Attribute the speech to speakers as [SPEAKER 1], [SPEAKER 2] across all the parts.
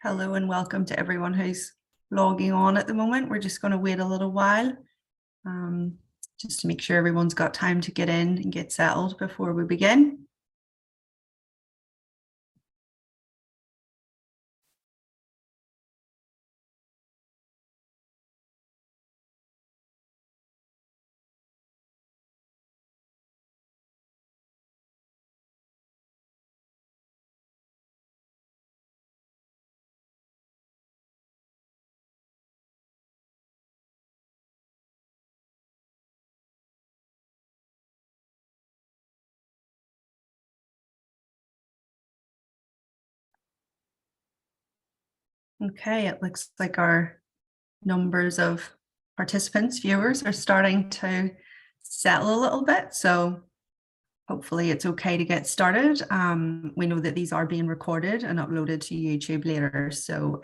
[SPEAKER 1] Hello and welcome to everyone who's logging on at the moment. We're just going to wait a little while just to make sure everyone's got time to get in and get settled before we begin. Okay, it looks like our numbers of participants, viewers are starting to settle a little bit. So hopefully it's okay to get started. We know that these are being recorded and uploaded to YouTube later. So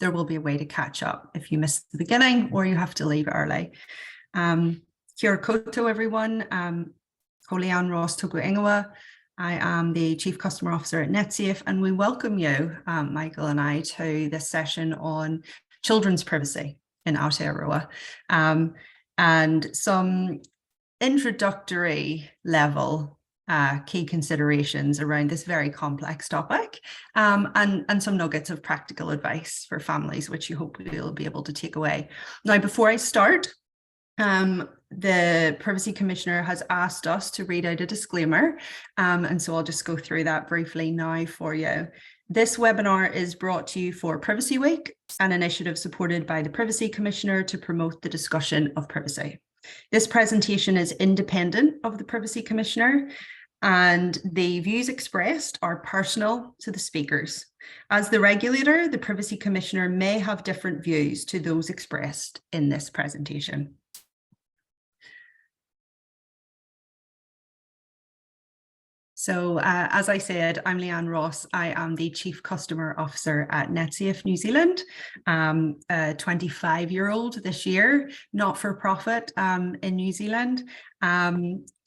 [SPEAKER 1] there will be a way to catch up if you missed the beginning or you have to leave early. Kia koto, everyone. Leanne Ross Ingawa. I am the Chief Customer Officer at NetSafe, and we welcome you, Michael and I, to this session on children's privacy in Aotearoa, and some introductory level key considerations around this very complex topic, and some nuggets of practical advice for families, which you hope you'll be able to take away. Now, before I start, the Privacy Commissioner has asked us to read out a disclaimer, and so I'll just go through that briefly now for you. This webinar is brought to you for Privacy Week, an initiative supported by the Privacy Commissioner to promote the discussion of privacy. This presentation is independent of the Privacy Commissioner, and the views expressed are personal to the speakers. As the regulator, the Privacy Commissioner may have different views to those expressed in this presentation. So as I said, I'm Leanne Ross. I am the Chief Customer Officer at NetSafe New Zealand, a 25-year-old this year, not-for-profit in New Zealand.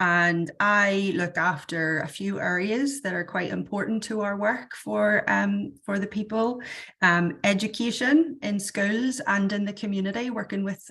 [SPEAKER 1] And I look after a few areas that are quite important to our work for the people. Education in schools and in the community, working with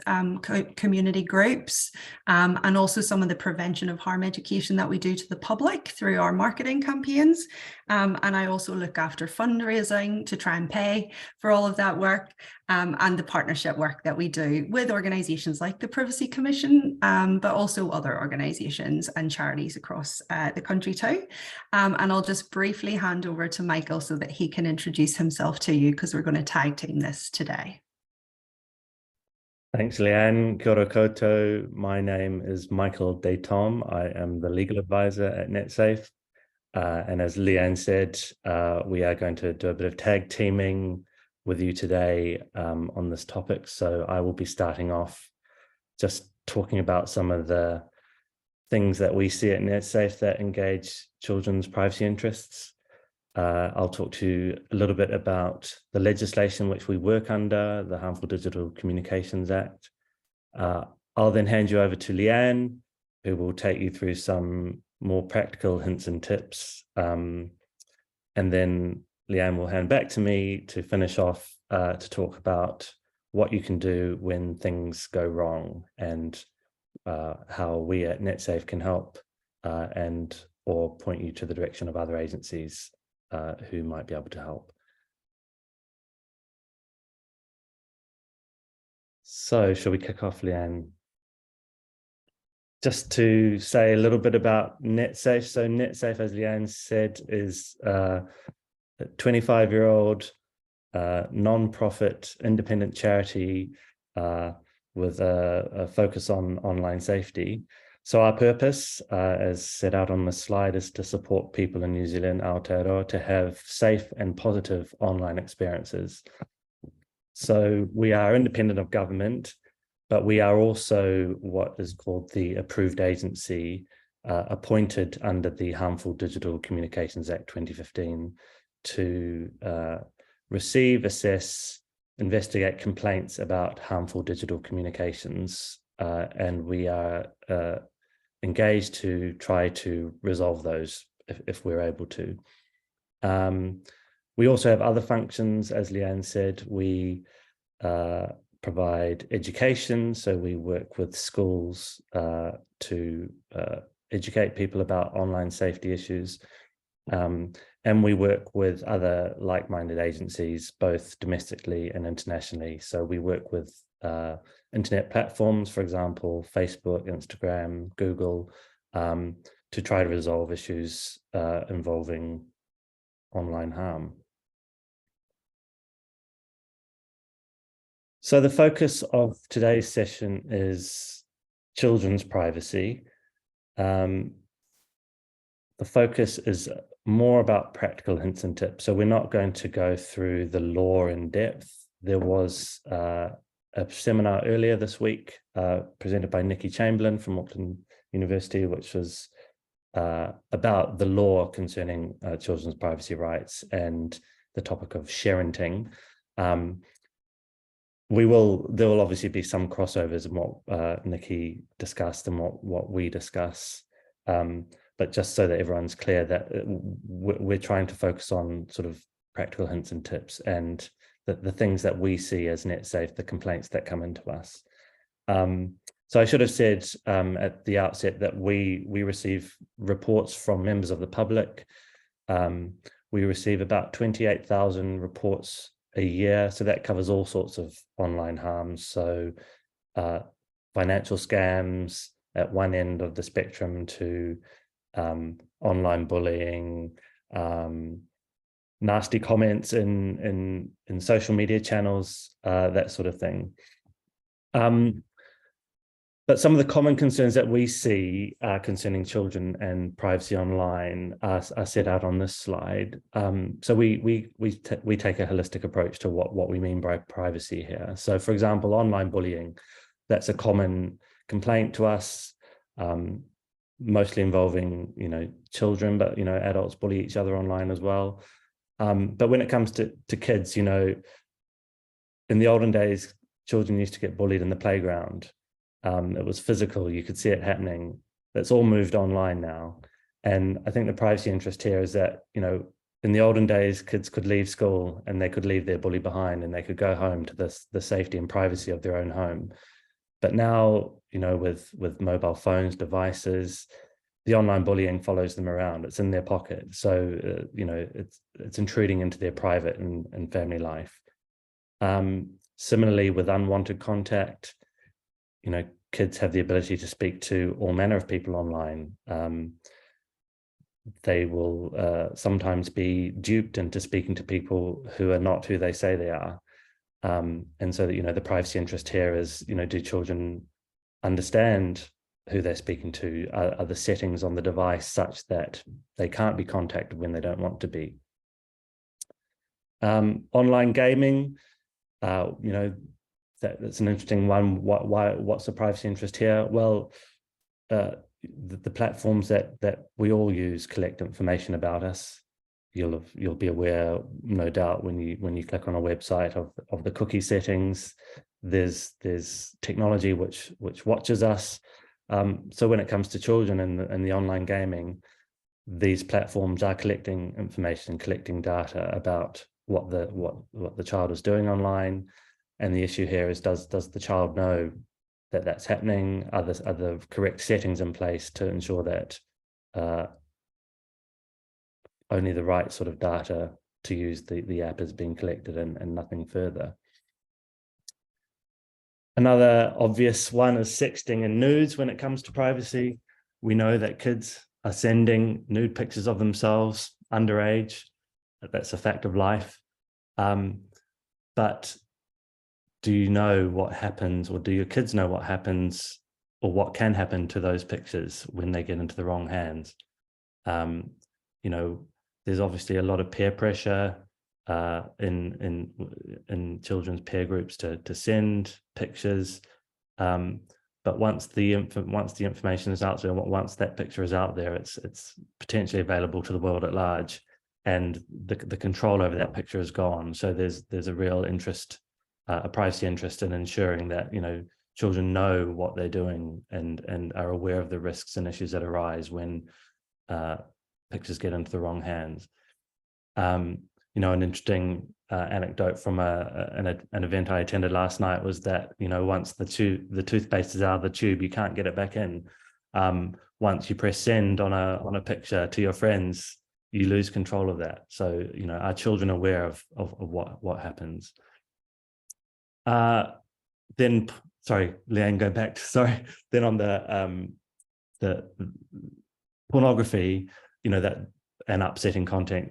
[SPEAKER 1] community groups, and also some of the prevention of harm education that we do to the public through our marketing campaigns. And I also look after fundraising to try and pay for all of that work, and the partnership work that we do with organisations like the Privacy Commission, but also other organisations and charities across the country too. And I'll just briefly hand over to Michael so that he can introduce himself to you, because we're going to tag team this today.
[SPEAKER 2] Thanks, Leanne. Kia ora koutou. My name is Michael de Tombe. I am the legal advisor at NetSafe. And as Leanne said, we are going to do a bit of tag teaming with you today on this topic. So I will be starting off just talking about some of the things that we see at NetSafe that engage children's privacy interests. I'll talk to you a little bit about the legislation which we work under, the Harmful Digital Communications Act. I'll then hand you over to Leanne, who will take you through some more practical hints and tips. And then Leanne will hand back to me to finish off to talk about what you can do when things go wrong and how we at NetSafe can help or point you to the direction of other agencies who might be able to help. So shall we kick off, Leanne? Just to say a little bit about NetSafe. So NetSafe, as Leanne said, is a 25-year-old non-profit independent charity with a focus on online safety. So our purpose, as set out on the slide, is to support people in New Zealand, Aotearoa, to have safe and positive online experiences. So we are independent of government, but we are also what is called the approved agency, appointed under the Harmful Digital Communications Act 2015 to receive, assess, investigate complaints about harmful digital communications, and we are engaged to try to resolve those if we're able to. We also have other functions, as Leanne said. We provide education, so we work with schools to educate people about online safety issues. And we work with other like-minded agencies, both domestically and internationally. So we work with internet platforms, for example, Facebook, Instagram, Google, to try to resolve issues involving online harm. So the focus of today's session is children's privacy. The focus is more about practical hints and tips. So we're not going to go through the law in depth. There was a seminar earlier this week presented by Nikki Chamberlain from Auckland University, which was about the law concerning children's privacy rights and the topic of sharenting. There will obviously be some crossovers in what Nikki discussed and what we discuss. But just so that everyone's clear that we're trying to focus on sort of practical hints and tips and the things that we see as NetSafe, the complaints that come into us. So I should have said at the outset that we receive reports from members of the public. We receive about 28,000 reports a year. So that covers all sorts of online harms. So financial scams at one end of the spectrum to online bullying, nasty comments in social media channels, that sort of thing. But some of the common concerns that we see concerning children and privacy online are set out on this slide. So we take a holistic approach to what we mean by privacy here. So, for example, online bullying, that's a common complaint to us, mostly involving children, but adults bully each other online as well. But when it comes to kids, in the olden days, children used to get bullied in the playground. It was physical, you could see it happening. That's all moved online now. And I think the privacy interest here is that, in the olden days, kids could leave school and they could leave their bully behind and they could go home to the safety and privacy of their own home. But now, with mobile phones, devices, the online bullying follows them around. It's in their pocket. So, it's intruding into their private and family life. Similarly, with unwanted contact, kids have the ability to speak to all manner of people online. They will sometimes be duped into speaking to people who are not who they say they are. And so that, the privacy interest here is, do children understand who they're speaking to? Are the settings on the device such that they can't be contacted when they don't want to be? Online gaming, that's an interesting one. What's the privacy interest here? Well, the platforms that we all use collect information about us. You'll be aware, no doubt, when you click on a website of the cookie settings. There's technology which watches us. So when it comes to children and the online gaming, these platforms are collecting information, collecting data about what the child is doing online. And the issue here is, does the child know that that's happening? Are the correct settings in place to ensure that only the right sort of data to use the app is being collected and nothing further? Another obvious one is sexting and nudes when it comes to privacy. We know that kids are sending nude pictures of themselves underage. That's a fact of life. But do you know what happens, or do your kids know what happens, or what can happen to those pictures when they get into the wrong hands? There's obviously a lot of peer pressure in children's peer groups to send pictures, but once the information is out there, once that picture is out there, it's potentially available to the world at large, and the control over that picture is gone. So there's a real interest, a privacy interest in ensuring that children know what they're doing and are aware of the risks and issues that arise when pictures get into the wrong hands. an interesting anecdote from an event I attended last night was that, once the toothpaste is out of the tube, you can't get it back in. Once you press send on a picture to your friends, you lose control of that. So, are children aware of what happens? Then, sorry, Leanne, go back to, then on the pornography, that and upsetting content,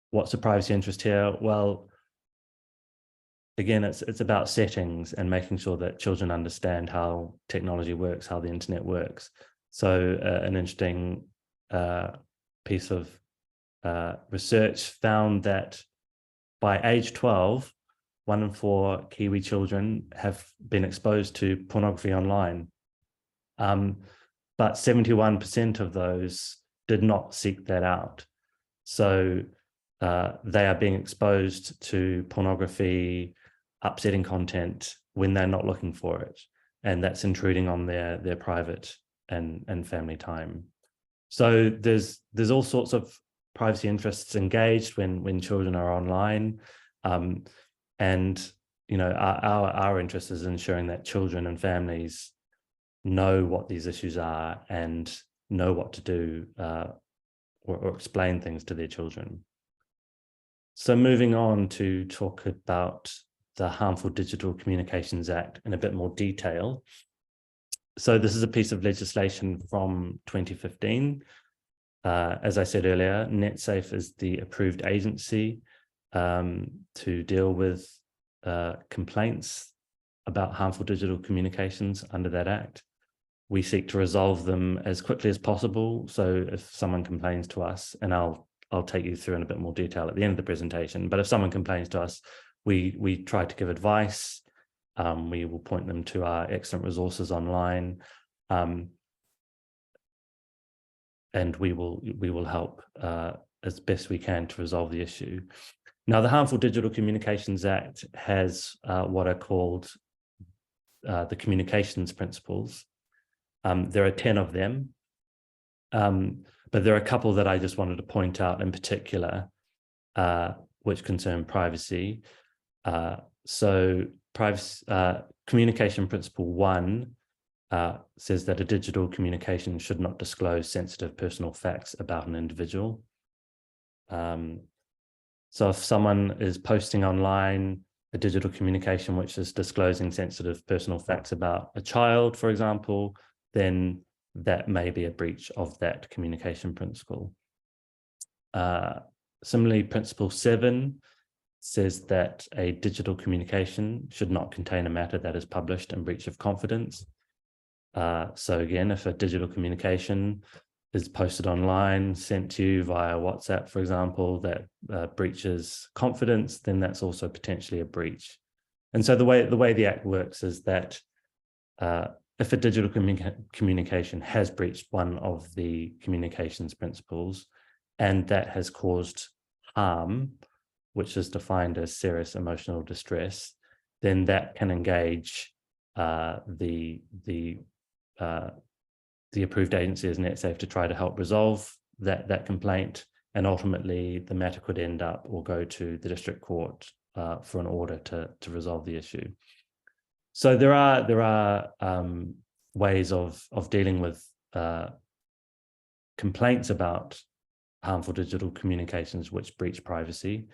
[SPEAKER 2] what's the privacy interest here? Well, again, it's about settings and making sure that children understand how technology works, how the internet works. So an interesting piece of research found that by age 12, 1 in 4 Kiwi children have been exposed to pornography online. But 71% of those did not seek that out. So they are being exposed to pornography, upsetting content when they're not looking for it. And that's intruding on their private and family time. So there's all sorts of privacy interests engaged when children are online. And our interest is ensuring that children and families know what these issues are and know what to do or explain things to their children. So moving on to talk about the Harmful Digital Communications Act in a bit more detail. So this is a piece of legislation from 2015. As I said earlier, NetSafe is the approved agency to deal with complaints about harmful digital communications under that act. We seek to resolve them as quickly as possible. So if someone complains to us, and I'll take you through in a bit more detail at the end of the presentation, but if someone complains to us, we try to give advice. We will point them to our excellent resources online, and we will help as best we can to resolve the issue. Now, the Harmful Digital Communications Act has what are called the communications principles. There are 10 of them, but there are a couple that I just wanted to point out in particular, which concern privacy. So communication principle 1 says that a digital communication should not disclose sensitive personal facts about an individual. So if someone is posting online a digital communication which is disclosing sensitive personal facts about a child, for example, then that may be a breach of that communication principle. Similarly, principle 7 says that a digital communication should not contain a matter that is published in breach of confidence. So again, if a digital communication is posted online, sent to you via WhatsApp, for example, that breaches confidence, then that's also potentially a breach. And so the way the Act works is that if a digital communication has breached one of the communications principles and that has caused harm, which is defined as serious emotional distress, then that can engage the approved agency as NetSafe to try to help resolve that complaint, and ultimately the matter could end up or go to the district court for an order to resolve the issue. So there are ways of dealing with complaints about harmful digital communications which breach privacy.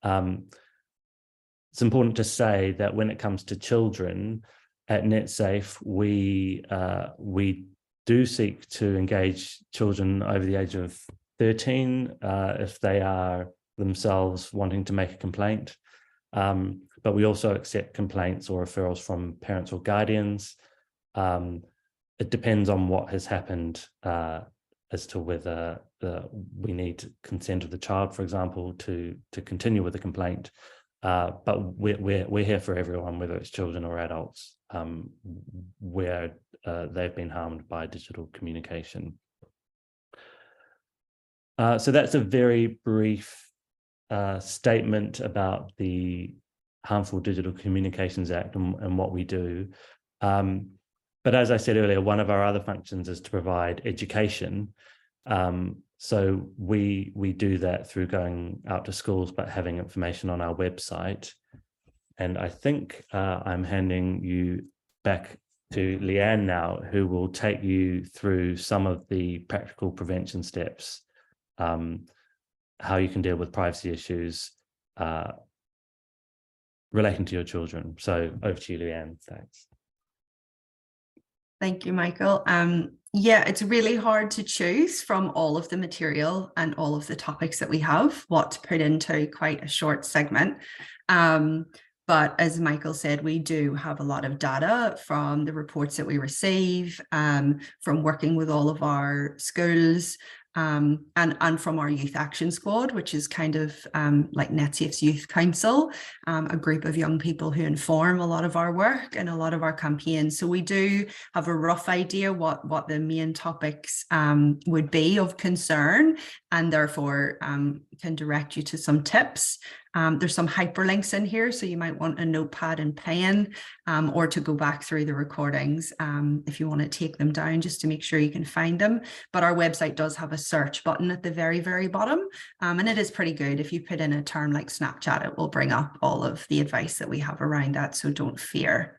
[SPEAKER 2] It's important to say that when it comes to children at NetSafe, we do seek to engage children over the age of 13 if they are themselves wanting to make a complaint. But we also accept complaints or referrals from parents or guardians. It depends on what has happened as to whether we need consent of the child, for example, to continue with the complaint. But we're here for everyone, whether it's children or adults, where they've been harmed by digital communication. So that's a very brief statement about the Harmful Digital Communications Act and what we do. But as I said earlier, one of our other functions is to provide education. So we do that through going out to schools, but having information on our website. And I think I'm handing you back to Leanne now, who will take you through some of the practical prevention steps, how you can deal with privacy issues relating to your children. So over to you, Leanne. Thanks.
[SPEAKER 1] Thank you, Michael. Yeah, it's really hard to choose from all of the material and all of the topics that we have, what to put into quite a short segment. But as Michael said, we do have a lot of data from the reports that we receive, from working with all of our schools, and from our Youth Action Squad, which is kind of like NetSafe's Youth Council, a group of young people who inform a lot of our work and a lot of our campaigns. So we do have a rough idea what the main topics would be of concern, and therefore can direct you to some tips. There's some hyperlinks in here, so you might want a notepad and pen, or to go back through the recordings if you want to take them down, just to make sure you can find them. But our website does have a search button at the very, very bottom, and it is pretty good. If you put in a term like Snapchat, it will bring up all of the advice that we have around that, so don't fear.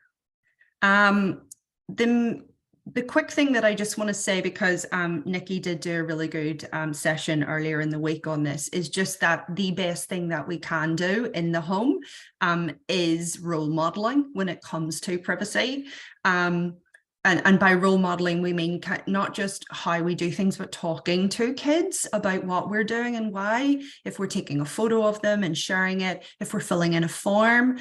[SPEAKER 1] The quick thing that I just want to say, because Nikki did do a really good session earlier in the week on this, is just that the best thing that we can do in the home is role modeling when it comes to privacy. And by role modeling, we mean not just how we do things, but talking to kids about what we're doing and why. If we're taking a photo of them and sharing it, if we're filling in a form,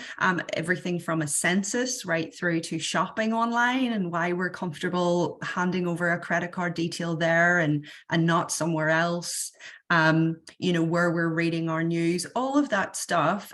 [SPEAKER 1] everything from a census right through to shopping online, and why we're comfortable handing over a credit card detail there and not somewhere else. You know, where we're reading our news, all of that stuff.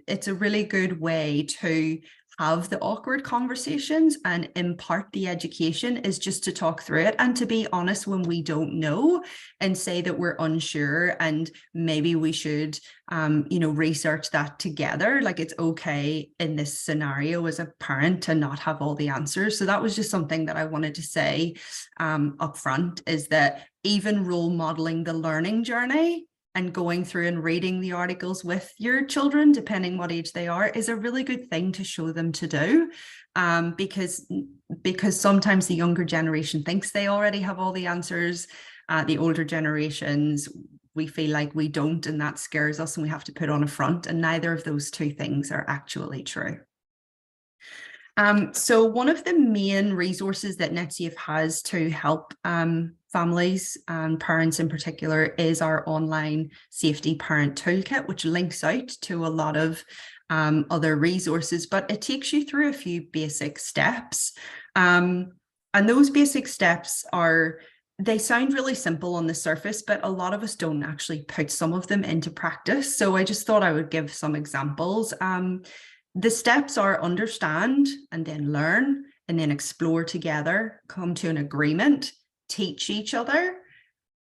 [SPEAKER 1] It's a really good way to have the awkward conversations and impart the education, is just to talk through it and to be honest when we don't know and say that we're unsure and maybe we should you know, research that together. Like, it's okay in this scenario as a parent to not have all the answers. So that was just something that I wanted to say up front, is that even role modeling the learning journey and going through and reading the articles with your children, depending what age they are, is a really good thing to show them to do, because sometimes the younger generation thinks they already have all the answers. The older generations, we feel like we don't, and that scares us and we have to put on a front, and neither of those two things are actually true. So one of the main resources that NetSafe has to help families and parents in particular is our online safety parent toolkit, which links out to a lot of other resources, but it takes you through a few basic steps. And those basic steps they sound really simple on the surface, but a lot of us don't actually put some of them into practice. So I just thought I would give some examples. The steps are understand, and then learn, and then explore together, come to an agreement, teach each other,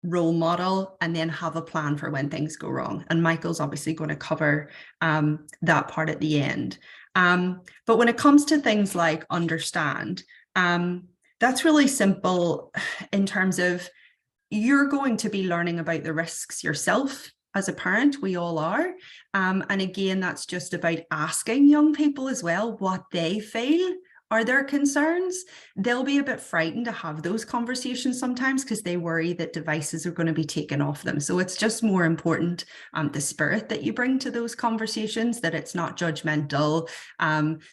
[SPEAKER 1] role model, and then have a plan for when things go wrong. And Michael's obviously going to cover that part at the end. But when it comes to things like understand, that's really simple in terms of you're going to be learning about the risks yourself. As a parent, we all are. And again, that's just about asking young people as well what they feel are their concerns. They'll be a bit frightened to have those conversations sometimes because they worry that devices are going to be taken off them. So it's just more important, the spirit that you bring to those conversations, that it's not judgmental,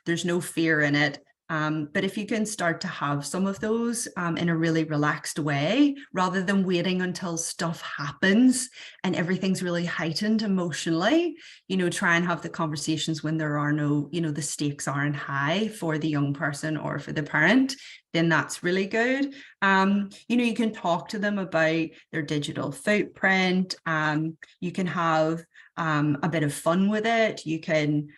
[SPEAKER 1] there's no fear in it. But if you can start to have some of those in a really relaxed way, rather than waiting until stuff happens and everything's really heightened emotionally, you know, try and have the conversations when there are no, you know, the stakes aren't high for the young person or for the parent, then that's really good. You know, you can talk to them about their digital footprint. You can have a bit of fun with it. You can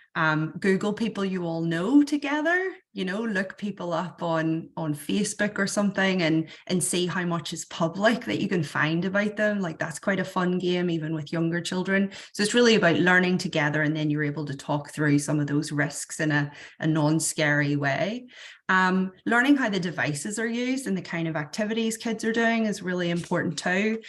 [SPEAKER 1] Google people you all know together look people up on Facebook or something and see how much is public that you can find about them. Like, that's quite a fun game, even with younger children. So it's really about learning together, and then you're able to talk through some of those risks in a non-scary way. Learning how the devices are used and the kind of activities kids are doing is really important too.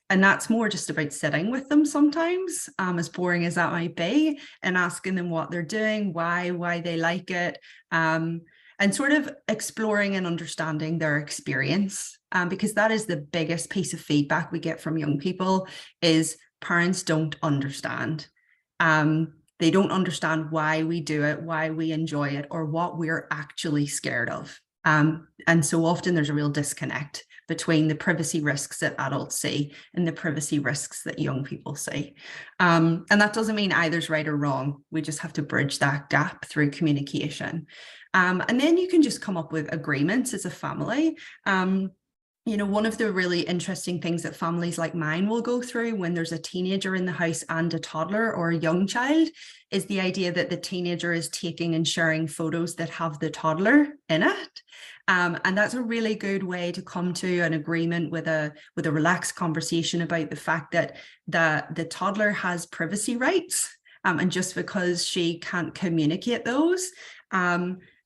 [SPEAKER 1] And that's more just about sitting with them sometimes, as boring as that might be, and asking them what they're doing, why they like it, and sort of exploring and understanding their experience, because that is the biggest piece of feedback we get from young people, is parents don't understand. They don't understand why we do it, why we enjoy it, or what we're actually scared of. And so often there's a real disconnect between the privacy risks that adults see and the privacy risks that young people see. And that doesn't mean either's right or wrong. We just have to bridge that gap through communication. And then you can just come up with agreements as a family. One of the really interesting things that families like mine will go through when there's a teenager in the house and a toddler or a young child is the idea that the teenager is taking and sharing photos that have the toddler in it. And that's a really good way to come to an agreement with a relaxed conversation about the fact that the toddler has privacy rights. And just because she can't communicate those,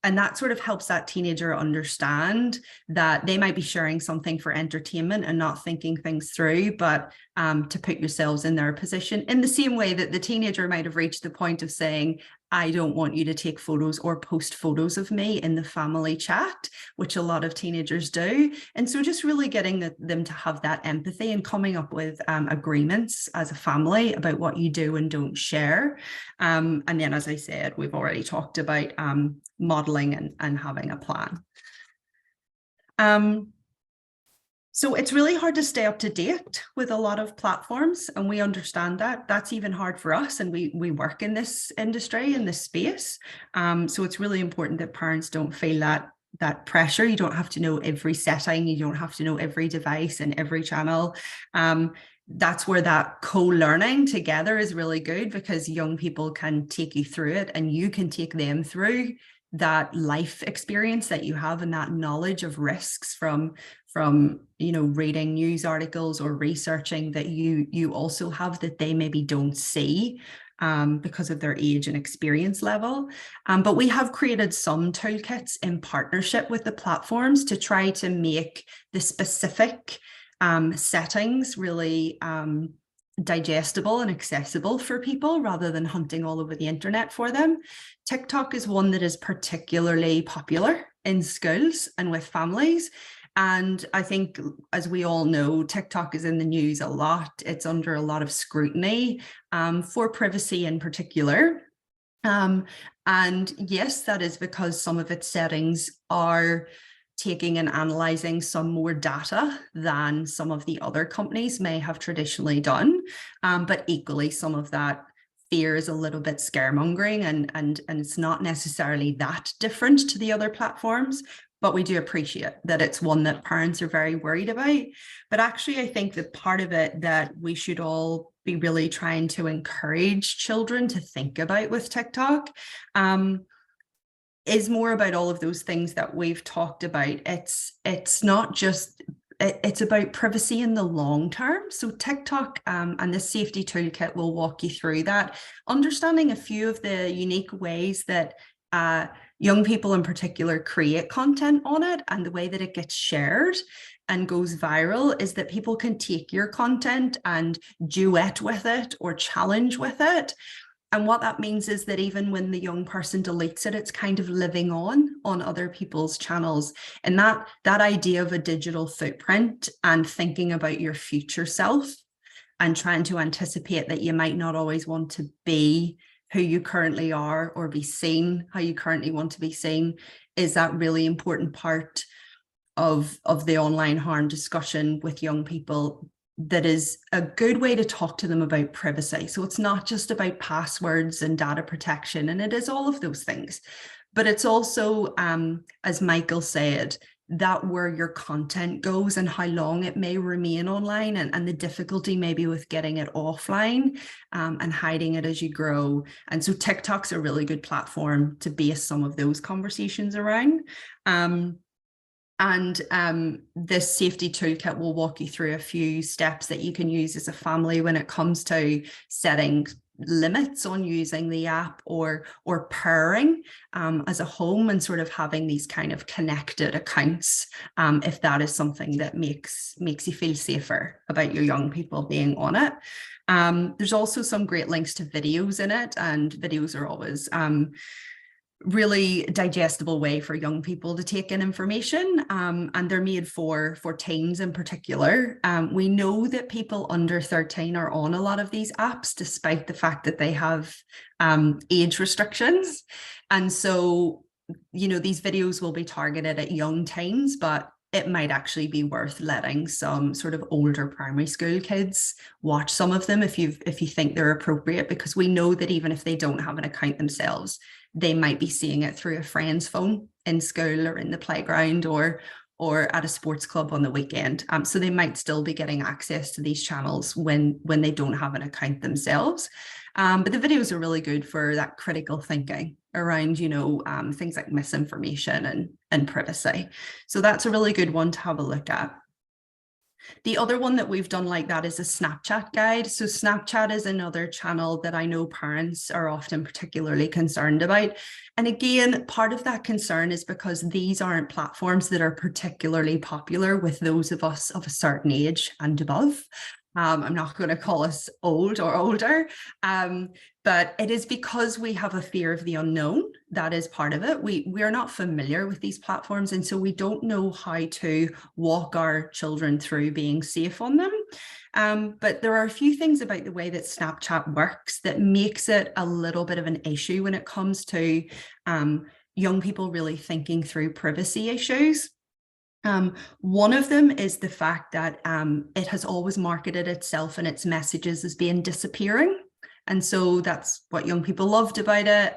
[SPEAKER 1] and that sort of helps that teenager understand that they might be sharing something for entertainment and not thinking things through, but to put yourselves in their position, in the same way that the teenager might have reached the point of saying, I don't want you to take photos or post photos of me in the family chat, which a lot of teenagers do. And so just really getting them to have that empathy and coming up with agreements as a family about what you do and don't share. And then, as I said, we've already talked about modeling and having a plan. So it's really hard to stay up to date with a lot of platforms, and we understand that. That's even hard for us, and we work in this industry, in this space. So it's really important that parents don't feel that pressure. You don't have to know every setting. You don't have to know every device and every channel. That's where that co-learning together is really good, because young people can take you through it and you can take them through that life experience that you have and that knowledge of risks from reading news articles or researching that you also have that they maybe don't see because of their age and experience level. But we have created some toolkits in partnership with the platforms to try to make the specific settings really digestible and accessible for people, rather than hunting all over the internet for them. TikTok is one that is particularly popular in schools and with families. And I think, as we all know, TikTok is in the news a lot. It's under a lot of scrutiny for privacy in particular. And yes, that is because some of its settings are taking and analyzing some more data than some of the other companies may have traditionally done. But equally, some of that fear is a little bit scaremongering, and it's not necessarily that different to the other platforms. But we do appreciate that it's one that parents are very worried about. But actually, I think that part of it that we should all be really trying to encourage children to think about with TikTok is more about all of those things that we've talked about. It's not just, it's about privacy in the long term. So TikTok and the safety toolkit will walk you through that, understanding a few of the unique ways that young people in particular create content on it, and the way that it gets shared and goes viral is that people can take your content and duet with it or challenge with it. And what that means is that even when the young person deletes it, it's kind of living on other people's channels. And that idea of a digital footprint and thinking about your future self and trying to anticipate that you might not always want to be who you currently are or be seen how you currently want to be seen is that really important part of the online harm discussion with young people. That is a good way to talk to them about privacy. So it's not just about passwords and data protection, and it is all of those things, but it's also, as Michael said, that where your content goes and how long it may remain online, and the difficulty maybe with getting it offline, and hiding it as you grow. And so TikTok's a really good platform to base some of those conversations around. This safety toolkit will walk you through a few steps that you can use as a family when it comes to setting limits on using the app, or pairing as a home, and sort of having these kind of connected accounts, if that is something that makes you feel safer about your young people being on it. There's also some great links to videos in it, and videos are always really digestible way for young people to take in information, and they're made for teens in particular. We know that people under 13 are on a lot of these apps, despite the fact that they have age restrictions. And so, you know, these videos will be targeted at young teens, but it might actually be worth letting some sort of older primary school kids watch some of them if you think they're appropriate, because we know that even if they don't have an account themselves, they might be seeing it through a friend's phone in school or in the playground or at a sports club on the weekend. So they might still be getting access to these channels when they don't have an account themselves. But the videos are really good for that critical thinking around, you know, things like misinformation and privacy. So that's a really good one to have a look at. The other one that we've done like that is a Snapchat guide. So Snapchat is another channel that I know parents are often particularly concerned about. And again, part of that concern is because these aren't platforms that are particularly popular with those of us of a certain age and above. I'm not going to call us old or older, but it is because we have a fear of the unknown. That is part of it. We are not familiar with these platforms, and so we don't know how to walk our children through being safe on them. But there are a few things about the way that Snapchat works that makes it a little bit of an issue when it comes to young people really thinking through privacy issues. One of them is the fact that it has always marketed itself and its messages as being disappearing. And so that's what young people loved about it.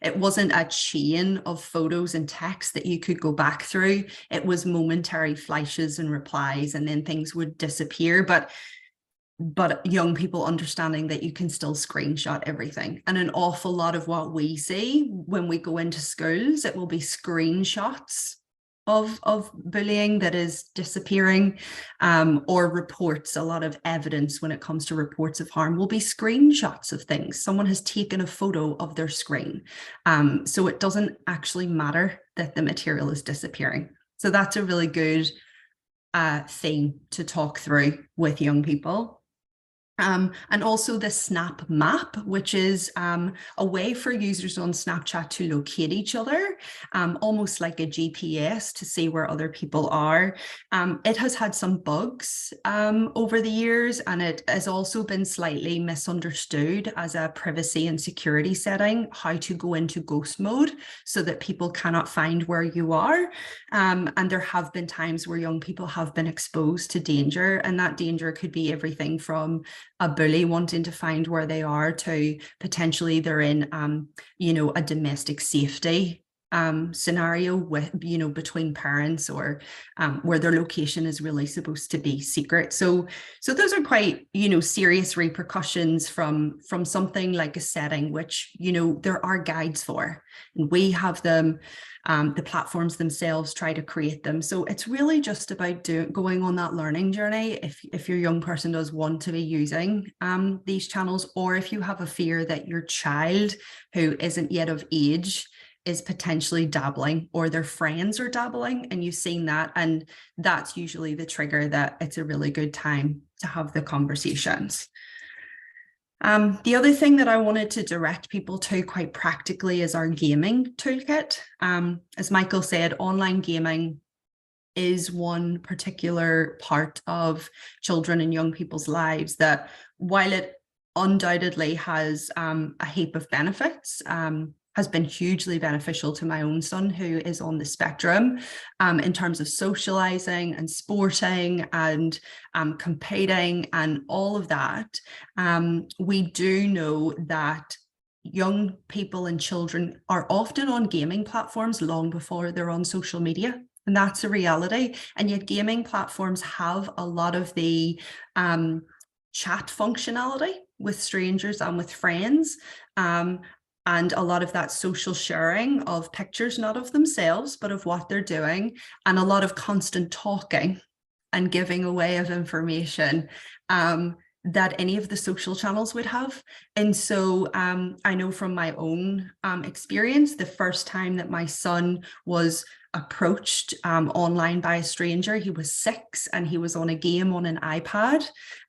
[SPEAKER 1] It wasn't a chain of photos and text that you could go back through. It was momentary flashes and replies, and then things would disappear. But young people understanding that you can still screenshot everything. And an awful lot of what we see when we go into schools, it will be screenshots of bullying that is disappearing, or reports. A lot of evidence when it comes to reports of harm will be screenshots of things. Someone has taken a photo of their screen. So it doesn't actually matter that the material is disappearing. So that's a really good thing to talk through with young people. And also the Snap Map, which is a way for users on Snapchat to locate each other, almost like a GPS to see where other people are. It has had some bugs over the years, and it has also been slightly misunderstood as a privacy and security setting, how to go into ghost mode so that people cannot find where you are. And there have been times where young people have been exposed to danger, and that danger could be everything from a bully wanting to find where they are to potentially they're in, you know, a domestic safety scenario with, you know, between parents, or where their location is really supposed to be secret. So those are quite, you know, serious repercussions from something like a setting, which, you know, there are guides for, and we have them. The platforms themselves try to create them. So it's really just about going on that learning journey. If your young person does want to be using these channels, or if you have a fear that your child who isn't yet of age is potentially dabbling, or their friends are dabbling, and you've seen that, and that's usually the trigger that it's a really good time to have the conversations. The other thing that I wanted to direct people to quite practically is our gaming toolkit. As Michael said, online gaming is one particular part of children and young people's lives that, while it undoubtedly has a heap of benefits, has been hugely beneficial to my own son, who is on the spectrum, in terms of socializing and sporting and competing and all of that. We do know that young people and children are often on gaming platforms long before they're on social media. And that's a reality. And yet gaming platforms have a lot of the chat functionality with strangers and with friends. And a lot of that social sharing of pictures, not of themselves, but of what they're doing, and a lot of constant talking and giving away of information that any of the social channels would have. And so I know from my own experience, the first time that my son was approached online by a stranger, he was 6 and he was on a game on an iPad,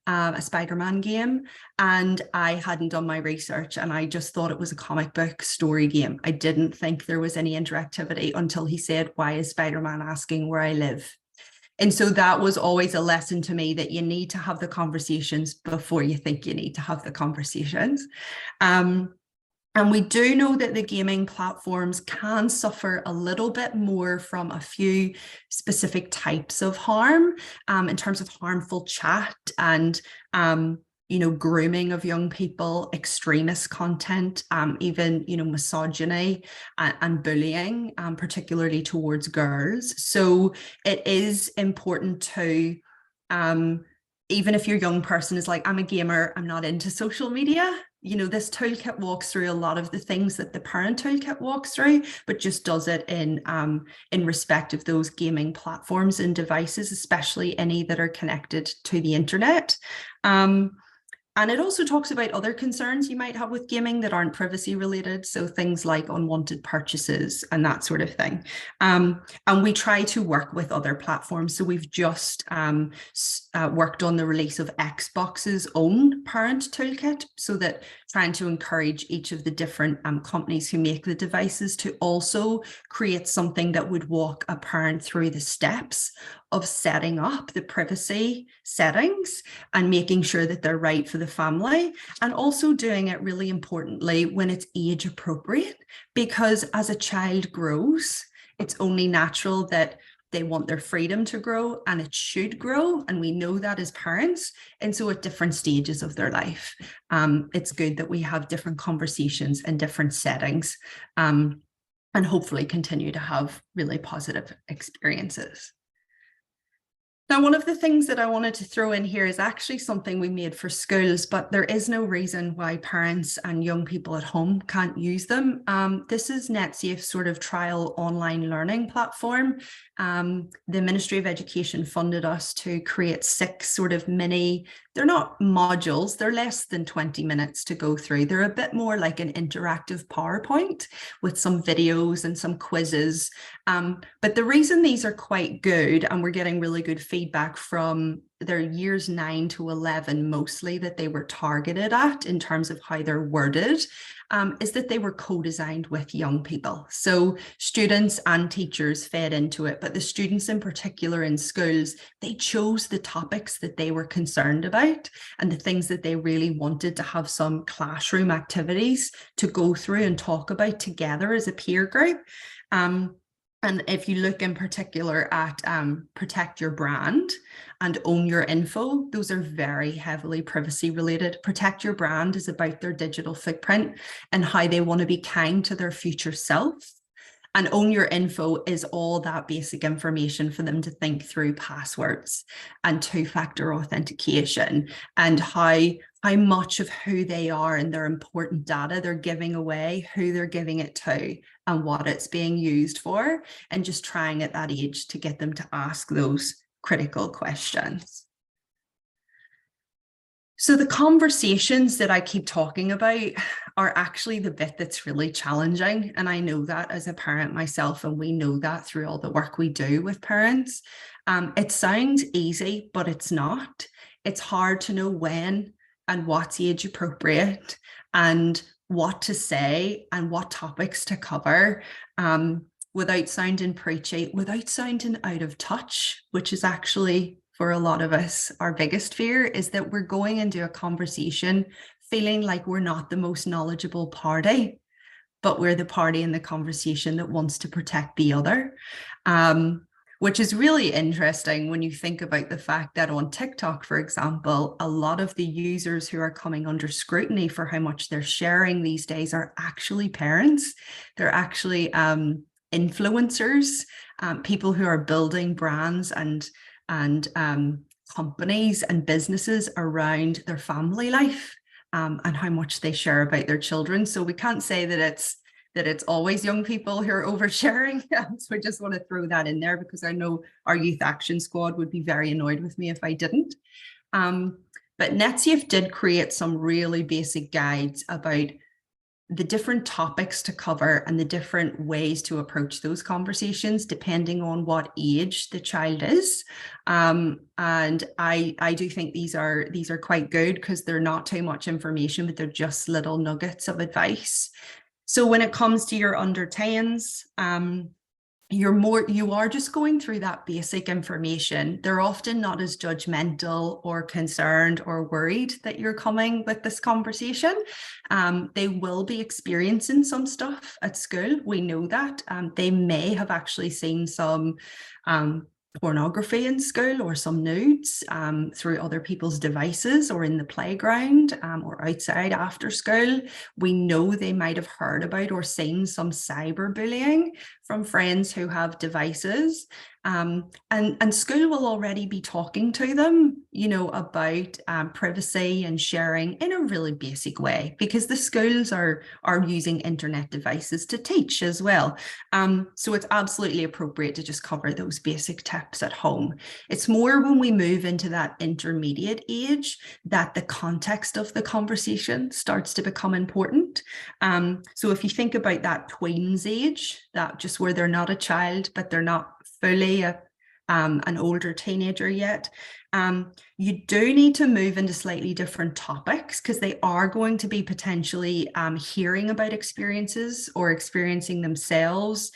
[SPEAKER 1] a Spider-Man game, and I hadn't done my research and I just thought it was a comic book story game. I didn't think there was any interactivity until he said, "Why is Spider-Man asking where I live?" And so that was always a lesson to me, that you need to have the conversations before you think you need to have the conversations. And we do know that the gaming platforms can suffer a little bit more from a few specific types of harm in terms of harmful chat and grooming of young people, extremist content, even, misogyny and bullying, particularly towards girls. So it is important to, even if your young person is like, "I'm a gamer, I'm not into social media," this toolkit walks through a lot of the things that the parent toolkit walks through, but just does it in respect of those gaming platforms and devices, especially any that are connected to the internet. And it also talks about other concerns you might have with gaming that aren't privacy related. So things like unwanted purchases and that sort of thing. And we try to work with other platforms. So we've just worked on the release of Xbox's own parent toolkit, so that trying to encourage each of the different companies who make the devices to also create something that would walk a parent through the steps of setting up the privacy settings and making sure that they're right for the family, and also doing it, really importantly, when it's age appropriate, because as a child grows, it's only natural that they want their freedom to grow, and it should grow, and we know that as parents. And so at different stages of their life, it's good that we have different conversations and different settings, and hopefully continue to have really positive experiences. Now, one of the things that I wanted to throw in here is actually something we made for schools, but there is no reason why parents and young people at home can't use them. This is NetSafe's sort of trial online learning platform. The Ministry of Education funded us to create 6 sort of mini, they're not modules, they're less than 20 minutes to go through. They're a bit more like an interactive PowerPoint with some videos and some quizzes. But the reason these are quite good, and we're getting really good feedback from their years 9 to 11 mostly that they were targeted at in terms of how they're worded, is that they were co-designed with young people. So students and teachers fed into it, but the students in particular in schools, they chose the topics that they were concerned about and the things that they really wanted to have some classroom activities to go through and talk about together as a peer group. And if you look in particular at protect your brand and own your info, those are very heavily privacy related. Protect your brand is about their digital footprint and how they want to be kind to their future self. And own your info is all that basic information for them to think through passwords and 2-factor authentication and how much of who they are and their important data they're giving away, who they're giving it to, and what it's being used for, and just trying at that age to get them to ask those critical questions. So the conversations that I keep talking about are actually the bit that's really challenging. And I know that as a parent myself, and we know that through all the work we do with parents. It sounds easy, but it's not. It's hard to know when and what's age appropriate and what to say and what topics to cover, without sounding preachy, without sounding out of touch, which is actually, for a lot of us, our biggest fear, is that we're going into a conversation feeling like we're not the most knowledgeable party, but we're the party in the conversation that wants to protect the other. Which is really interesting when you think about the fact that on TikTok, for example, a lot of the users who are coming under scrutiny for how much they're sharing these days are actually parents. They're actually influencers, people who are building brands and companies and businesses around their family life, and how much they share about their children. So we can't say that it's always young people who are oversharing. So I just want to throw that in there, because I know our Youth Action Squad would be very annoyed with me if I didn't. But NetSafe did create some really basic guides about the different topics to cover and the different ways to approach those conversations depending on what age the child is. And I do think these are quite good, because they're not too much information, but they're just little nuggets of advice. So when it comes to your under 10s, you are just going through that basic information. They're often not as judgmental or concerned or worried that you're coming with this conversation. They will be experiencing some stuff at school. We know that. They may have actually seen some pornography in school, or some nudes through other people's devices, or in the playground, or outside after school. We know they might have heard about or seen some cyberbullying from friends who have devices. And school will already be talking to them, about privacy and sharing in a really basic way, because the schools are using internet devices to teach as well. So it's absolutely appropriate to just cover those basic tips at home. It's more when we move into that intermediate age that the context of the conversation starts to become important. So if you think about that tweens age, that just where they're not a child, but they're not fully an older teenager yet, you do need to move into slightly different topics, because they are going to be potentially hearing about experiences or experiencing themselves.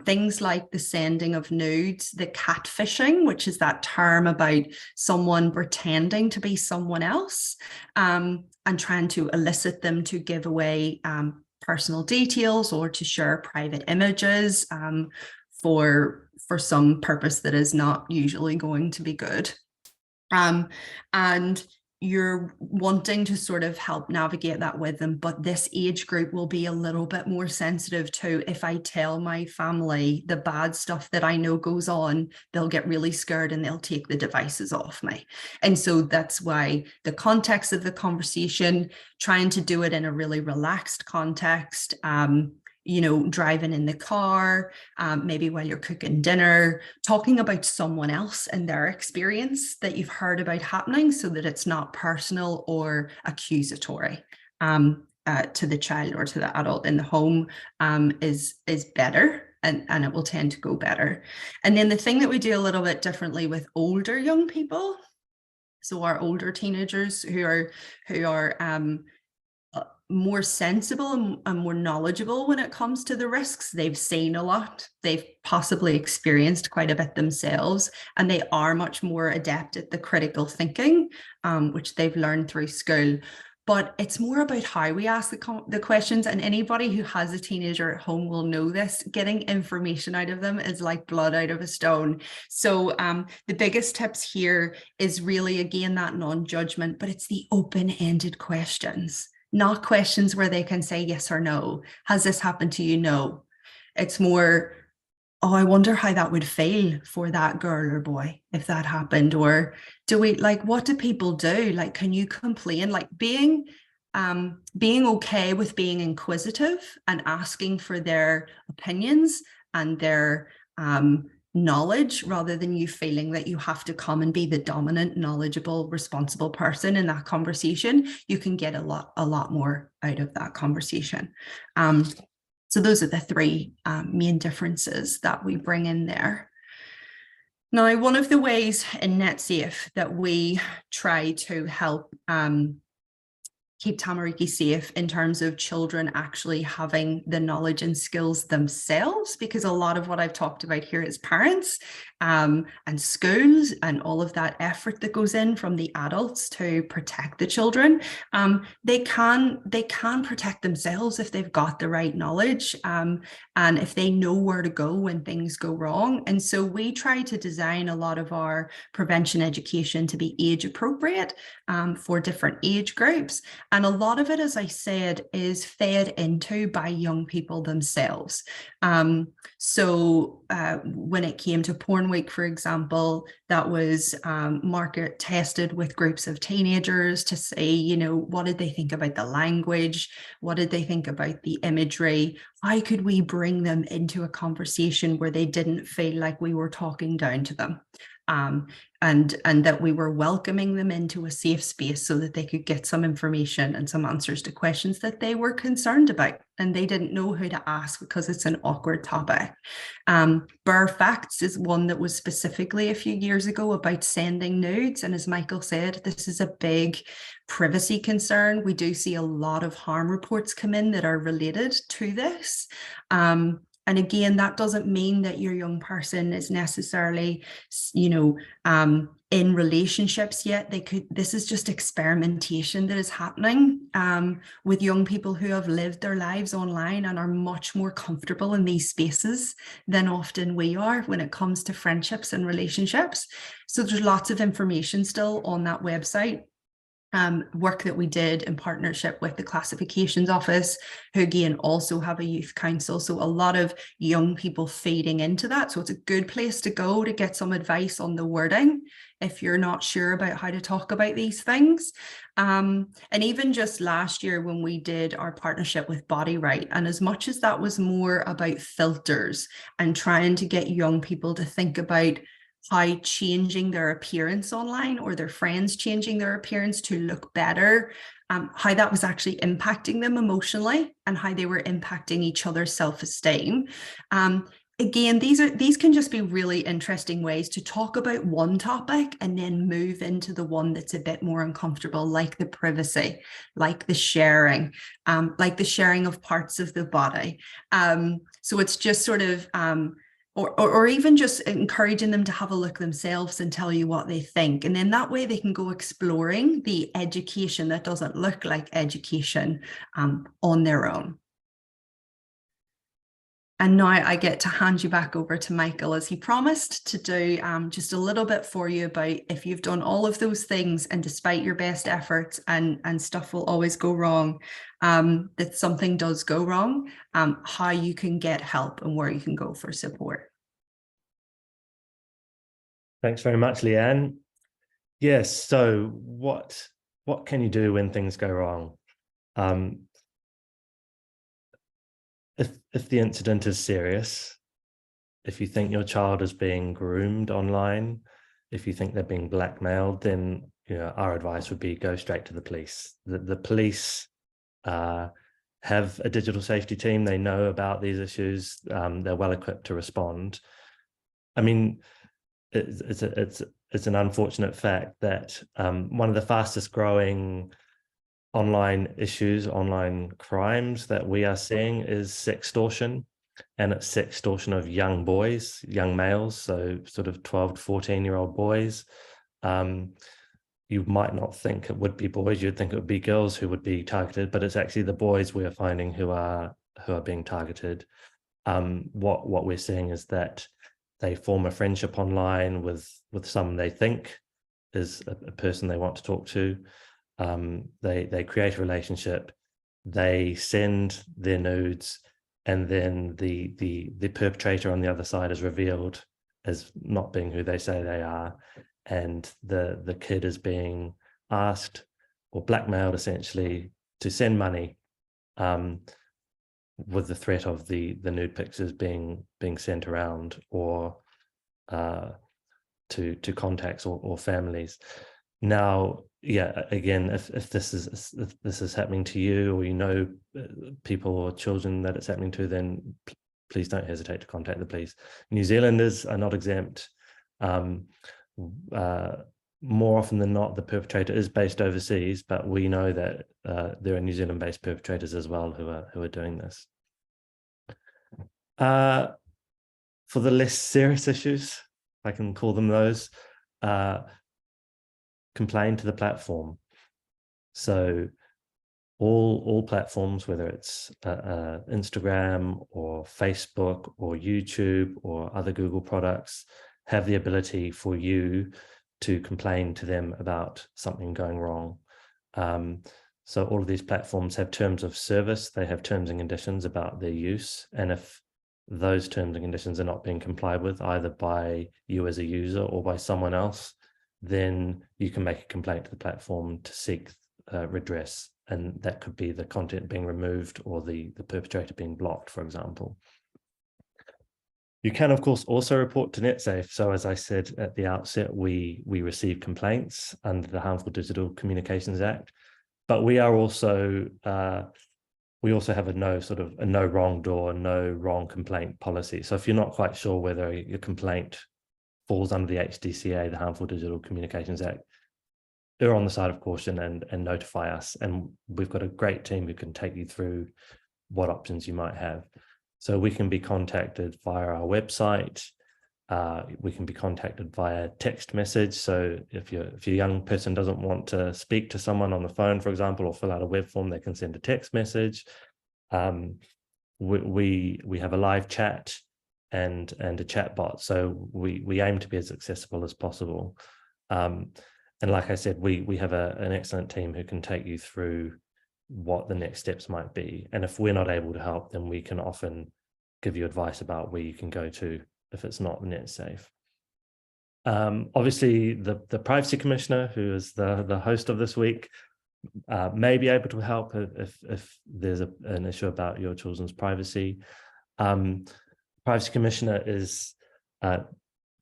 [SPEAKER 1] Things like the sending of nudes, the catfishing, which is that term about someone pretending to be someone else, and trying to elicit them to give away personal details or to share private images for some purpose that is not usually going to be good. And you're wanting to sort of help navigate that with them, but this age group will be a little bit more sensitive to, if I tell my family the bad stuff that I know goes on, they'll get really scared and they'll take the devices off me. And so that's why the context of the conversation, trying to do it in a really relaxed context, driving in the car, maybe while you're cooking dinner, talking about someone else and their experience that you've heard about happening, so that it's not personal or accusatory to the child or to the adult in the home, is better. And it will tend to go better. And then the thing that we do a little bit differently with older young people, so our older teenagers who are more sensible and more knowledgeable when it comes to the risks. They've seen a lot, they've possibly experienced quite a bit themselves, and they are much more adept at the critical thinking, which they've learned through school. But it's more about how we ask the questions, and anybody who has a teenager at home will know this. Getting information out of them is like blood out of a stone. So the biggest tips here is really, again, that non-judgment, but it's the open-ended questions. Not questions where they can say yes or no. Has this happened to you? No. It's more, oh, I wonder how that would feel for that girl or boy if that happened. Or what do people do? Like, can you complain? Like being okay with being inquisitive and asking for their opinions and their knowledge, rather than you feeling that you have to come and be the dominant, knowledgeable, responsible person in that conversation. You can get a lot more out of that conversation. So those are the three main differences that we bring in there. Now, one of the ways in NetSafe that we try to help keep Tamariki safe in terms of children actually having the knowledge and skills themselves, because a lot of what I've talked about here is parents and schools and all of that effort that goes in from the adults to protect the children. They can protect themselves if they've got the right knowledge and if they know where to go when things go wrong. And so we try to design a lot of our prevention education to be age appropriate for different age groups. And a lot of it, as I said, is fed into by young people themselves. So when it came to Porn Week, for example, that was market tested with groups of teenagers to say, you know, what did they think about the language? What did they think about the imagery? How could we bring them into a conversation where they didn't feel like we were talking down to them? And that we were welcoming them into a safe space so that they could get some information and some answers to questions that they were concerned about and they didn't know who to ask because it's an awkward topic. Bare Facts is one that was specifically a few years ago about sending nudes, and as Michael said, this is a big privacy concern. We do see a lot of harm reports come in that are related to this. And again, that doesn't mean that your young person is necessarily, you know, in relationships yet. This is just experimentation that is happening with young people who have lived their lives online and are much more comfortable in these spaces than often we are when it comes to friendships and relationships. So there's lots of information still on that website. Work that we did in partnership with the Classifications Office, who again also have a youth council. So a lot of young people feeding into that. So it's a good place to go to get some advice on the wording if you're not sure about how to talk about these things. And even just last year when we did our partnership with Body Right, and as much as that was more about filters and trying to get young people to think about how changing their appearance online or their friends changing their appearance to look better, how that was actually impacting them emotionally and how they were impacting each other's self-esteem. Again, these can just be really interesting ways to talk about one topic and then move into the one that's a bit more uncomfortable, like the privacy, like the sharing of parts of the body. So it's just sort of or even just encouraging them to have a look themselves and tell you what they think. And then that way they can go exploring the education that doesn't look like education on their own. And now I get to hand you back over to Michael, as he promised, to do just a little bit for you about if you've done all of those things and despite your best efforts and stuff will always go wrong, that something does go wrong, how you can get help and where you can go for support.
[SPEAKER 2] Thanks very much, Leanne. Yes, so what can you do when things go wrong? If the incident is serious, if you think your child is being groomed online, if you think they're being blackmailed, then our advice would be go straight to the police. The police have a digital safety team. They know about these issues. They're well equipped to respond. I mean, it's an unfortunate fact that one of the fastest growing online issues, online crimes that we are seeing is sextortion, and it's sextortion of young boys, young males, so sort of 12 to 14-year-old boys. You might not think it would be boys, you'd think it would be girls who would be targeted, but it's actually the boys we are finding who are being targeted. What we're seeing is that they form a friendship online with someone they think is a person they want to talk to. They create a relationship, they send their nudes, and then the perpetrator on the other side is revealed as not being who they say they are, and the kid is being asked or blackmailed essentially to send money, with the threat of the nude pictures being sent around, or to contacts or families. Now, yeah, again, if this is happening to you, or people or children that it's happening to, then please don't hesitate to contact the police. New Zealanders are not exempt. More often than not, the perpetrator is based overseas, but we know that there are New Zealand-based perpetrators as well who are doing this. For the less serious issues, I can call them those, complain to the platform. So all platforms, whether it's Instagram or Facebook or YouTube or other Google products, have the ability for you to complain to them about something going wrong. So all of these platforms have terms of service, they have terms and conditions about their use. And if those terms and conditions are not being complied with either by you as a user or by someone else, then you can make a complaint to the platform to seek redress. And that could be the content being removed or the perpetrator being blocked, for example. You can, of course, also report to NetSafe. So as I said at the outset, we receive complaints under the Harmful Digital Communications Act, but we are also, we also have a no wrong door, no wrong complaint policy. So if you're not quite sure whether your complaint falls under the HDCA, the Harmful Digital Communications Act, err on the side of caution and notify us. And we've got a great team who can take you through what options you might have. So we can be contacted via our website. We can be contacted via text message. So if your young person doesn't want to speak to someone on the phone, for example, or fill out a web form, they can send a text message. We have a live chat and a chat bot. So we aim to be as accessible as possible. And like I said, we have an excellent team who can take you through what the next steps might be. And if we're not able to help, then we can often give you advice about where you can go to if it's not NetSafe. Obviously, the Privacy Commissioner, who is the host of this week, may be able to help if there's an issue about your children's privacy. Privacy Commissioner is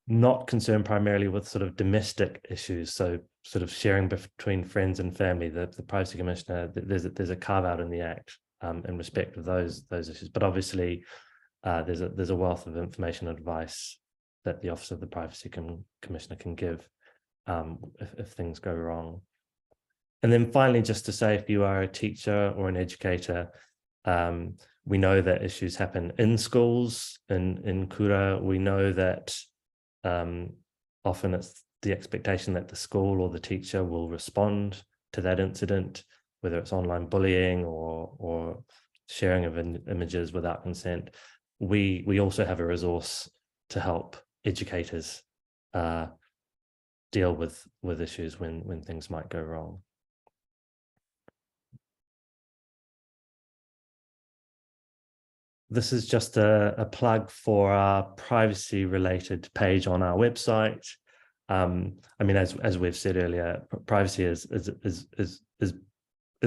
[SPEAKER 2] not concerned primarily with sort of domestic issues, so sort of sharing between friends and family. The Privacy Commissioner, there's a carve out in the Act in respect of those issues, but obviously there's a wealth of information and advice that the Office of the Privacy Commissioner can give if things go wrong. And then finally, just to say, if you are a teacher or an educator, we know that issues happen in schools, in Kura. We know that often it's the expectation that the school or the teacher will respond to that incident, whether it's online bullying or sharing of images without consent. We also have a resource to help educators deal with issues when things might go wrong. This is just a plug for our privacy-related page on our website. I mean, as we've said earlier, privacy is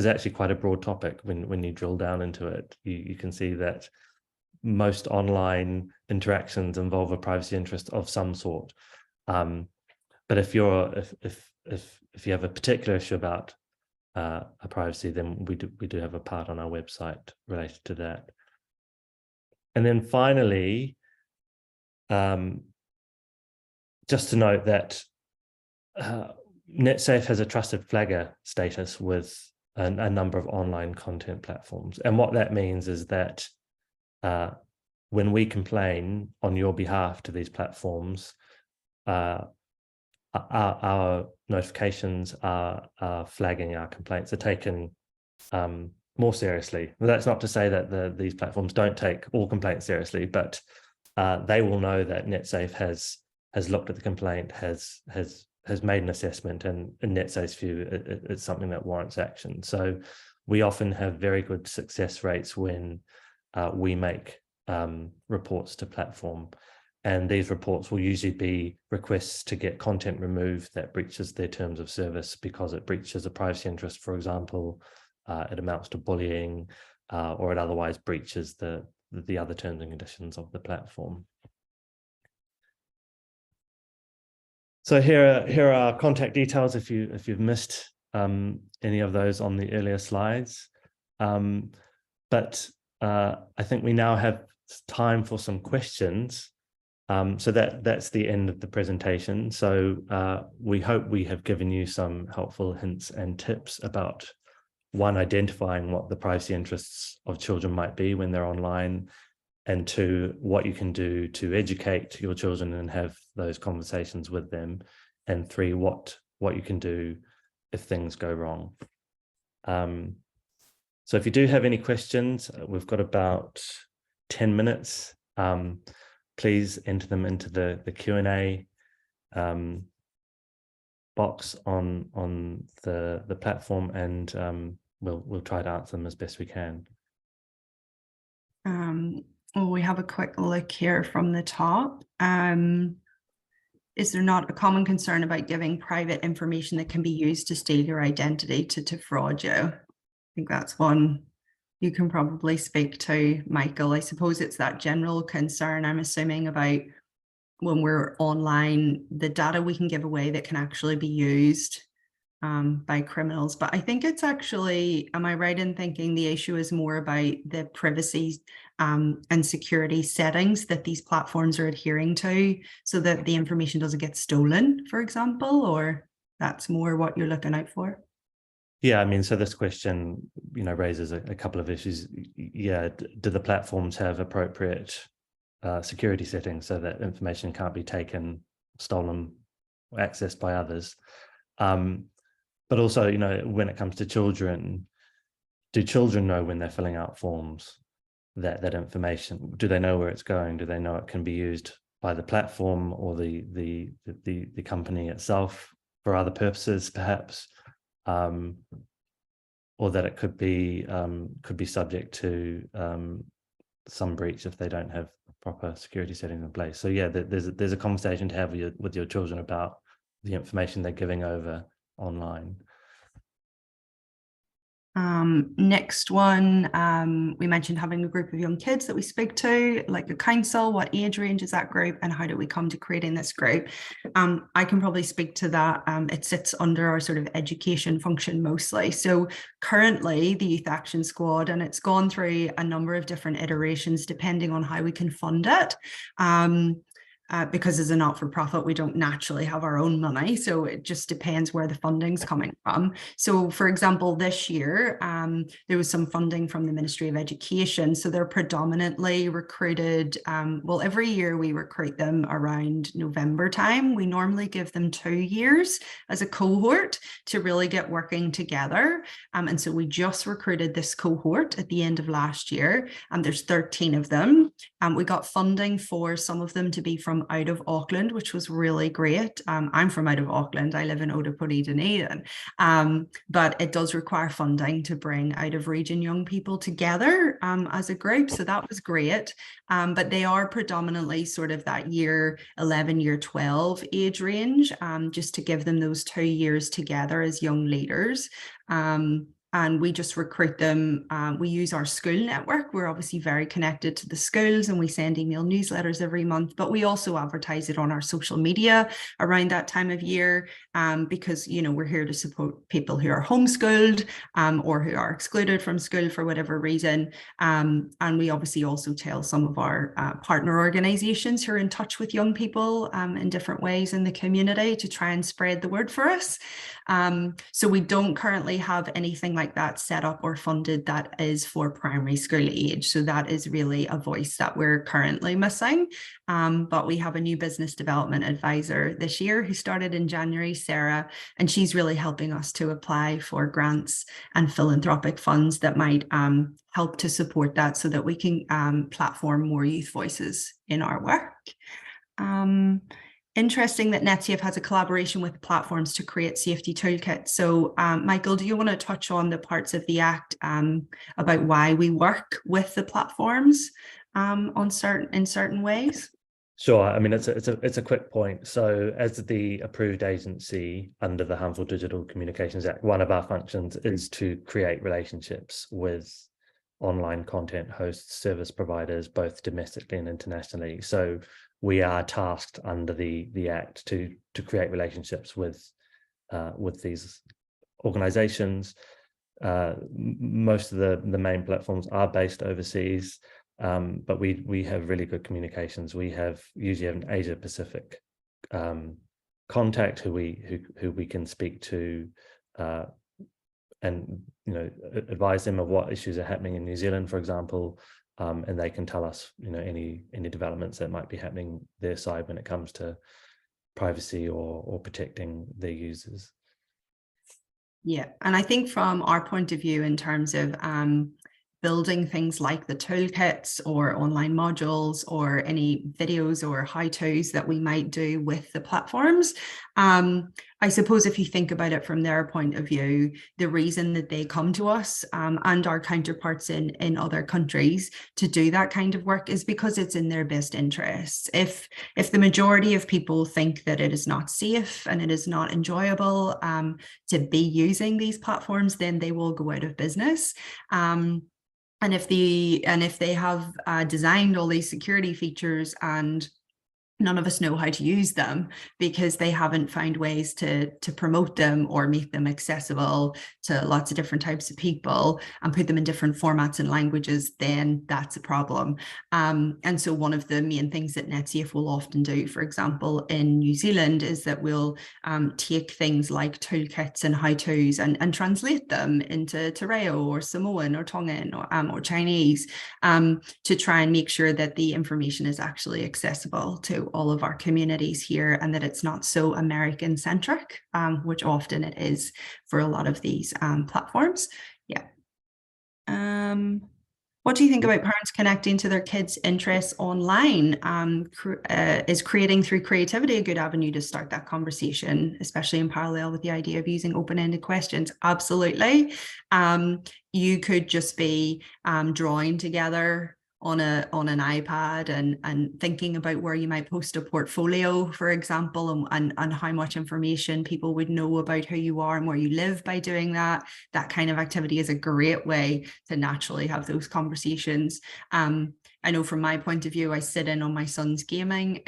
[SPEAKER 2] actually quite a broad topic. When you drill down into it, you can see that most online interactions involve a privacy interest of some sort. But if you have a particular issue about a privacy, then we do have a part on our website related to that. And then finally, just to note that NetSafe has a trusted flagger status with a number of online content platforms. And what that means is that when we complain on your behalf to these platforms, our notifications are flagging our complaints, are taken more seriously. That's not to say that these platforms don't take all complaints seriously, but they will know that NetSafe has looked at the complaint, has made an assessment, and in NetSafe's view, it's something that warrants action. So we often have very good success rates when we make reports to platform. And these reports will usually be requests to get content removed that breaches their terms of service because it breaches a privacy interest, for example. It amounts to bullying, or it otherwise breaches the other terms and conditions of the platform. So here are our contact details if you've missed any of those on the earlier slides. But I think we now have time for some questions. So that's the end of the presentation. So we hope we have given you some helpful hints and tips about, one, identifying what the privacy interests of children might be when they're online, and two, what you can do to educate your children and have those conversations with them, and three, what you can do if things go wrong. So if you do have any questions, we've got about 10 minutes. Please enter them into the Q&A box on the platform, and we'll try to answer them as best we can.
[SPEAKER 1] Well, we have a quick look here from the top. Is there not a common concern about giving private information that can be used to steal your identity, to fraud you? I think that's one you can probably speak to, Michael. I suppose it's that general concern, I'm assuming, about when we're online, the data we can give away that can actually be used by criminals. But I think it's actually, am I right in thinking the issue is more about the privacy and security settings that these platforms are adhering to so that the information doesn't get stolen, for example, or that's more what you're looking out for?
[SPEAKER 2] Yeah, I mean, so this question, raises a couple of issues. Yeah, do the platforms have appropriate security settings so that information can't be taken, stolen, or accessed by others? But also, when it comes to children, do children know when they're filling out forms that information? Do they know where it's going? Do they know it can be used by the platform or the company itself for other purposes, perhaps? Or that it could be subject to some breach if they don't have proper security settings in place. So yeah, there's a conversation to have with your children about the information they're giving over online.
[SPEAKER 1] Next one, we mentioned having a group of young kids that we speak to, like a council. What age range is that group, and how do we come to creating this group? I can probably speak to that. It sits under our sort of education function mostly. So currently the Youth Action Squad, and it's gone through a number of different iterations depending on how we can fund it. Because as a not-for-profit, we don't naturally have our own money. So it just depends where the funding's coming from. So for example, this year, there was some funding from the Ministry of Education. So they're predominantly recruited. Well, every year we recruit them around November time. We normally give them 2 years as a cohort to really get working together. And so we just recruited this cohort at the end of last year. There's 13 of them. We got funding for some of them to be from out of Auckland, which was really great. I'm from out of Auckland. I live in Ōtepoti, Dunedin. But it does require funding to bring out of region young people together as a group. So that was great. But they are predominantly sort of that year 11, year 12 age range, just to give them those 2 years together as young leaders. And we just recruit them. We use our school network. We're obviously very connected to the schools, and we send email newsletters every month, but we also advertise it on our social media around that time of year, because, we're here to support people who are homeschooled or who are excluded from school for whatever reason. And we obviously also tell some of our partner organizations who are in touch with young people in different ways in the community to try and spread the word for us. So we don't currently have anything like that set up or funded that is for primary school age. So that is really a voice that we're currently missing. But we have a new business development advisor this year who started in January, Sarah, and she's really helping us to apply for grants and philanthropic funds that might help to support that so that we can platform more youth voices in our work. Interesting that NetSafe has a collaboration with platforms to create safety toolkits. So Michael, do you want to touch on the parts of the Act about why we work with the platforms in certain ways?
[SPEAKER 2] Sure. I mean, it's a quick point. So as the approved agency under the Harmful Digital Communications Act, one of our functions is to create relationships with online content hosts, service providers, both domestically and internationally. So we are tasked under the Act to create relationships with these organizations. Most of the main platforms are based overseas, but we have really good communications. We usually have an Asia Pacific contact who we can speak to and advise them of what issues are happening in New Zealand, for example. And they can tell us, any developments that might be happening their side when it comes to privacy or protecting their users.
[SPEAKER 1] Yeah, and I think from our point of view in terms of building things like the toolkits or online modules or any videos or how-tos that we might do with the platforms. I suppose if you think about it from their point of view, the reason that they come to us and our counterparts in other countries to do that kind of work is because it's in their best interests. If the majority of people think that it is not safe and it is not enjoyable to be using these platforms, then they will go out of business. And if they have designed all these security features and none of us know how to use them because they haven't found ways to promote them or make them accessible to lots of different types of people and put them in different formats and languages, then that's a problem. And so one of the main things that NetSafe will often do, for example, in New Zealand, is that we'll take things like toolkits and how-tos and translate them into Te Reo or Samoan or Tongan or Chinese to try and make sure that the information is actually accessible to all of our communities here and that it's not so American centric, which often it is for a lot of these platforms. Yeah. What do you think about parents connecting to their kids' interests online? Is creating through creativity a good avenue to start that conversation, especially in parallel with the idea of using open-ended questions? Absolutely. You could just be drawing together on an iPad and thinking about where you might post a portfolio, for example, and how much information people would know about who you are and where you live by doing that. That kind of activity is a great way to naturally have those conversations. I know from my point of view, I sit in on my son's gaming.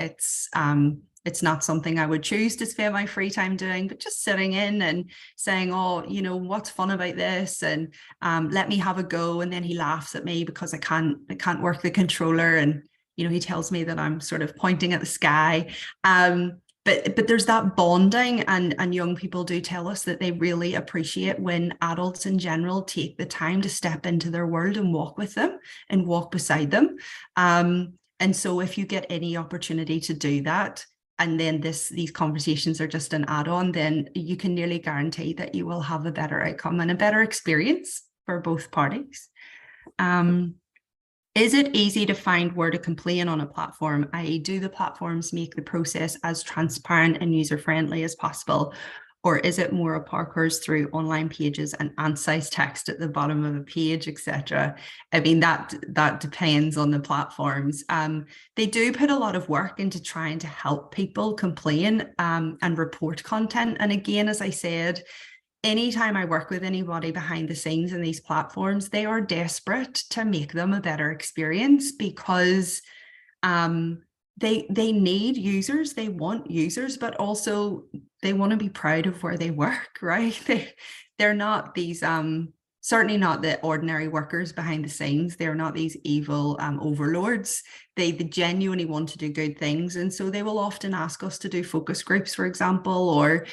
[SPEAKER 1] It's not something I would choose to spend my free time doing, but just sitting in and saying, oh, you know, what's fun about this? And let me have a go. And then he laughs at me because I can't work the controller. And, you know, he tells me that I'm sort of pointing at the sky. But there's that bonding, and young people do tell us that they really appreciate when adults in general take the time to step into their world and walk with them and walk beside them. And so if you get any opportunity to do that, and then these conversations are just an add-on, then you can nearly guarantee that you will have a better outcome and a better experience for both parties. Is it easy to find where to complain on a platform, i.e. do the platforms make the process as transparent and user-friendly as possible? Or is it more a parkours through online pages and ant-sized text at the bottom of a page, etc.? I mean, that depends on the platforms. They do put a lot of work into trying to help people complain and report content. And again, as I said, anytime I work with anybody behind the scenes in these platforms, they are desperate to make them a better experience because they need users, they want users, but also they want to be proud of where they work, right? They're not these, certainly not the ordinary workers behind the scenes. They're not these evil overlords. They genuinely want to do good things. And so they will often ask us to do focus groups, for example, or,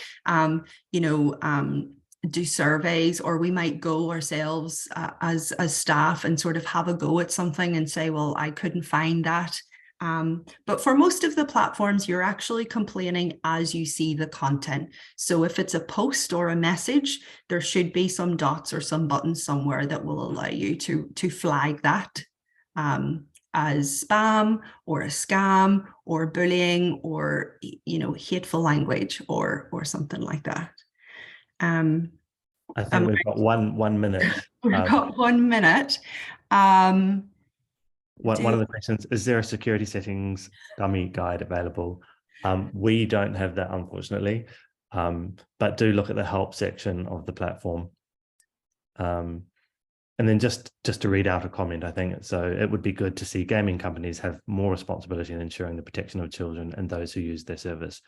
[SPEAKER 1] do surveys, or we might go ourselves as staff and sort of have a go at something and say, well, I couldn't find that. But for most of the platforms, you're actually complaining as you see the content. So if it's a post or a message, there should be some dots or some buttons somewhere that will allow you to flag that as spam or a scam or bullying or, hateful language or something like that.
[SPEAKER 2] I think we've got one minute.
[SPEAKER 1] We've got 1 minute.
[SPEAKER 2] One of the questions, is there a security settings dummy guide available? We don't have that, unfortunately, but do look at the help section of the platform. And then just to read out a comment, I think, so it would be good to see gaming companies have more responsibility in ensuring the protection of children and those who use their service.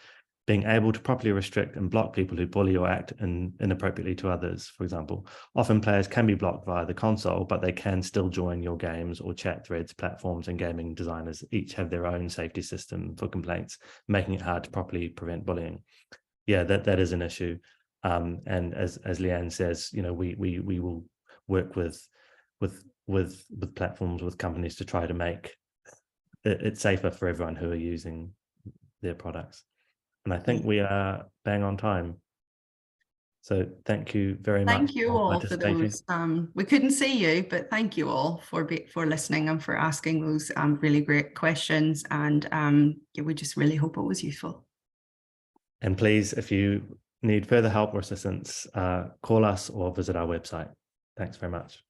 [SPEAKER 2] Being able to properly restrict and block people who bully or act inappropriately to others, for example. Often players can be blocked via the console, but they can still join your games or chat threads. Platforms and gaming designers each have their own safety system for complaints, making it hard to properly prevent bullying. Yeah, that is an issue. And as Leanne says, we will work with platforms, with companies to try to make it safer for everyone who are using their products. And I think we are bang on time. So thank you very much
[SPEAKER 1] Thank you
[SPEAKER 2] for
[SPEAKER 1] all for
[SPEAKER 2] participating.
[SPEAKER 1] those. We couldn't see you, but thank you all for listening and for asking those really great questions. And yeah, we just really hope it was useful.
[SPEAKER 2] And please, if you need further help or assistance, call us or visit our website. Thanks very much.